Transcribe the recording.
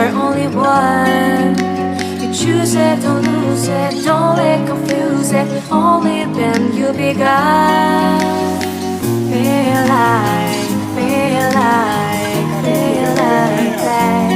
are only one. You choose it, don't lose it, don't let confuse it. Only then you begun. Feel like, feel like, feel like that.